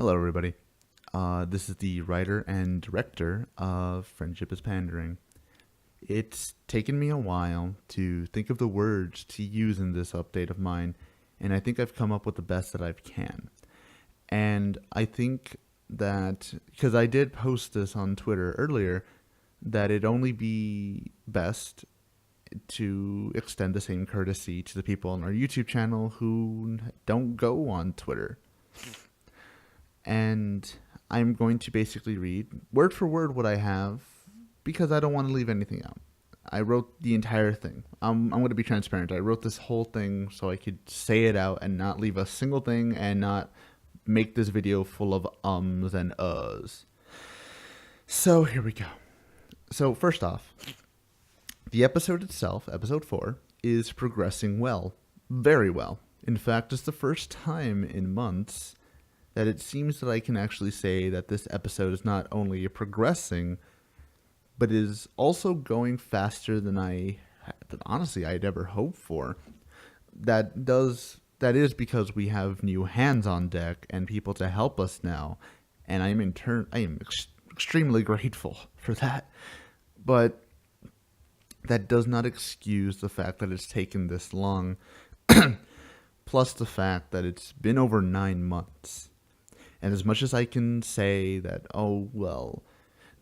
Hello, everybody. This is the writer and director of Friendship is Pandering. It's taken me a while to think of the words to use in this update of mine, and I think I've come up with the best that I can. And I think that, because I did post this on Twitter earlier, that it'd only be best to extend the same courtesy to the people on our YouTube channel who don't go on Twitter. And I'm going to basically read word for word what I have because I don't want to leave anything out. I wrote the entire thing. I'm going to be transparent. I wrote this whole thing so I could say it out and not leave a single thing and not make this video full of ums and uhs. So here we go. So first off, the episode itself, episode 4, is progressing well. Very well. In fact, it's the first time in months that it seems that I can actually say that this episode is not only progressing, but is also going faster than honestly I'd ever hoped for. That is because we have new hands on deck and people to help us now, and I am extremely grateful for that. But that does not excuse the fact that it's taken this long, plus the fact that it's been over 9 months. And as much as I can say that, oh, well,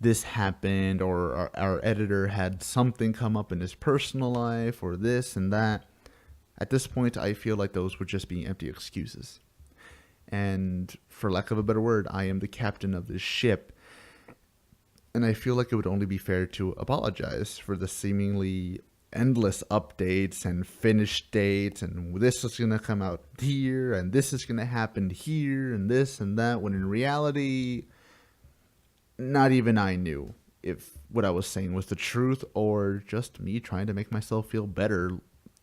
this happened, or our editor had something come up in his personal life, or this and that, at this point, I feel like those would just be empty excuses. And for lack of a better word, I am the captain of this ship. And I feel like it would only be fair to apologize for the seemingly endless updates and finish dates, and this is going to come out here, and this is going to happen here, and this and that, when in reality, not even I knew if what I was saying was the truth or just me trying to make myself feel better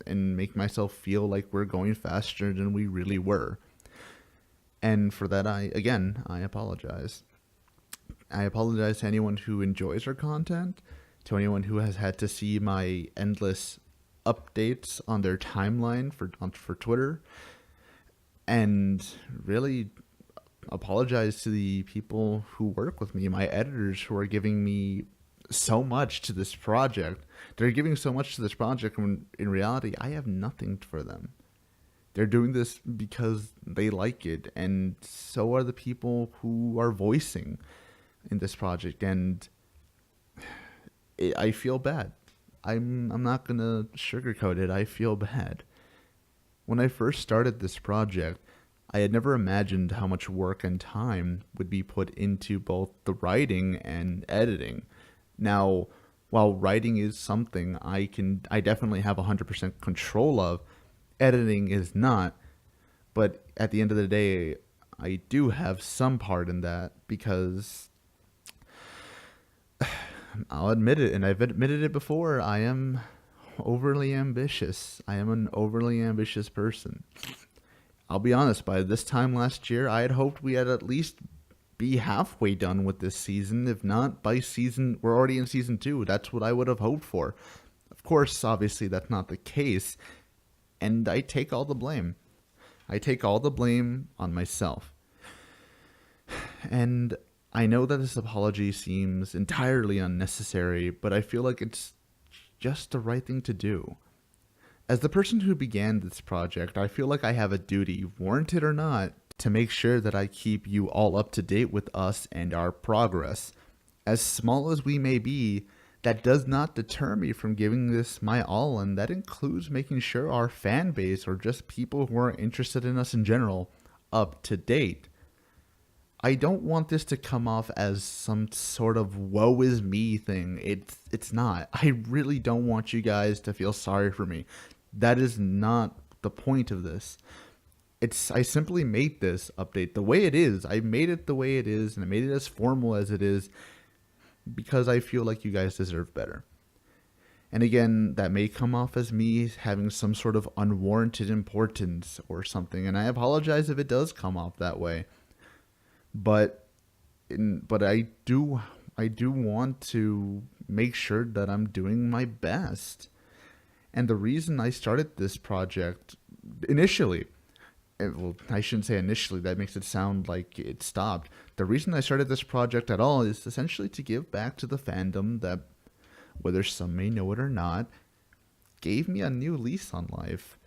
and make myself feel like we're going faster than we really were. And for that, I apologize. I apologize to anyone who enjoys our content, to anyone who has had to see my endless updates on their timeline for Twitter, and really apologize to the people who work with me, my editors, who are giving me so much to this project. They're giving so much to this project when in reality I have nothing for them. They're doing this because they like it, and so are the people who are voicing in this project, and I feel bad. I'm not gonna sugarcoat it. I feel bad. When I first started this project, I had never imagined how much work and time would be put into both the writing and editing. Now, while writing is something I definitely have 100% control of, editing is not. But at the end of the day, I do have some part in that because I'll admit it, and I've admitted it before, I am overly ambitious. I am an overly ambitious person. I'll be honest, by this time last year, I had hoped we had at least be halfway done with this season. If not, we're already in season 2. That's what I would have hoped for. Of course, obviously, that's not the case, and I take all the blame. I take all the blame on myself. And I know that this apology seems entirely unnecessary, but I feel like it's just the right thing to do. As the person who began this project, I feel like I have a duty, warranted or not, to make sure that I keep you all up to date with us and our progress. As small as we may be, that does not deter me from giving this my all, and that includes making sure our fan base, or just people who are interested in us in general, up to date. I don't want this to come off as some sort of woe is me thing. It's not. I really don't want you guys to feel sorry for me. That is not the point of this. I simply made this update the way it is. I made it the way it is, and I made it as formal as it is because I feel like you guys deserve better. And again, that may come off as me having some sort of unwarranted importance or something, and I apologize if it does come off that way. But I do want to make sure that I'm doing my best. And the reason I started this project initially well, I shouldn't say initially, that makes it sound like it stopped. The reason I started this project at all is essentially to give back to the fandom that, whether some may know it or not, gave me a new lease on life.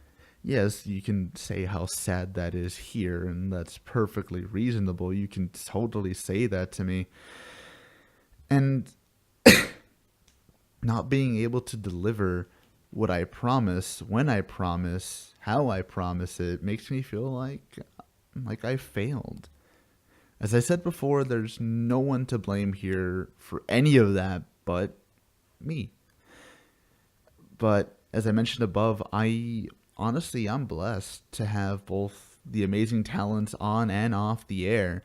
Yes, you can say how sad that is here, and that's perfectly reasonable. You can totally say that to me. And not being able to deliver what I promise, when I promise, how I promise it, makes me feel like I failed. As I said before, there's no one to blame here for any of that but me. But as I mentioned above, I'm blessed to have both the amazing talents on and off the air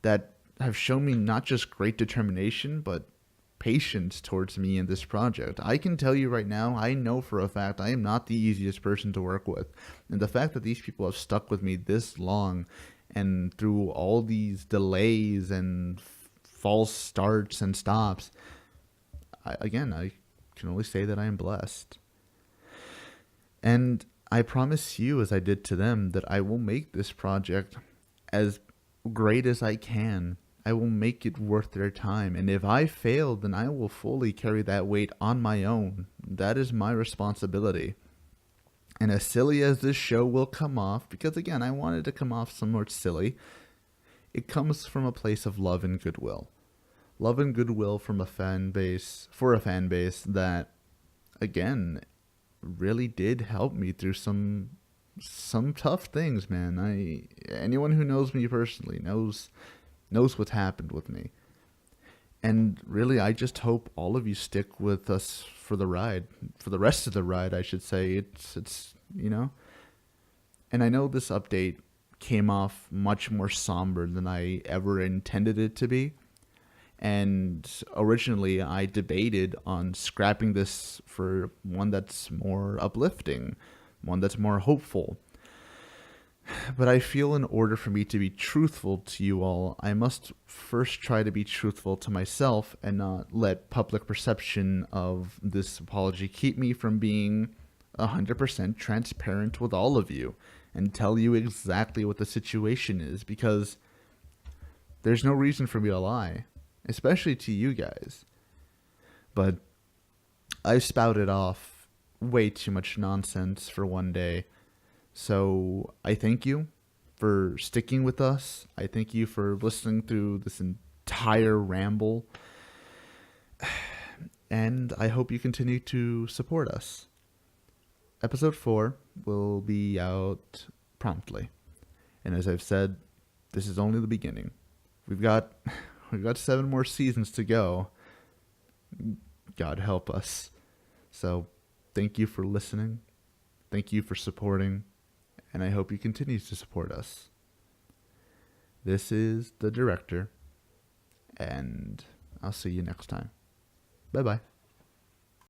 that have shown me not just great determination, but patience towards me in this project. I can tell you right now, I know for a fact I am not the easiest person to work with. And the fact that these people have stuck with me this long and through all these delays and false starts and stops, I can only say that I am blessed. And I promise you, as I did to them, that I will make this project as great as I can. I will make it worth their time. And if I fail, then I will fully carry that weight on my own. That is my responsibility. And as silly as this show will come off, because again, I wanted to come off somewhat silly, it comes from a place of love and goodwill. Love and goodwill from a fan base, for a fan base that, again, really did help me through some tough things, man. Anyone who knows me personally knows what's happened with me. And really, I just hope all of you stick with us for the ride, for the rest of the ride, I should say. It's And I know this update came off much more somber than I ever intended it to be. And originally, I debated on scrapping this for one that's more uplifting, one that's more hopeful. But I feel in order for me to be truthful to you all, I must first try to be truthful to myself and not let public perception of this apology keep me from being 100% transparent with all of you and tell you exactly what the situation is, because there's no reason for me to lie, especially to you guys. But I've spouted off way too much nonsense for one day. So I thank you for sticking with us. I thank you for listening through this entire ramble. And I hope you continue to support us. Episode 4 will be out promptly. And as I've said, this is only the beginning. We've got 7 more seasons to go. God help us. So thank you for listening. Thank you for supporting. And I hope you continue to support us. This is the director, and I'll see you next time. Bye-bye.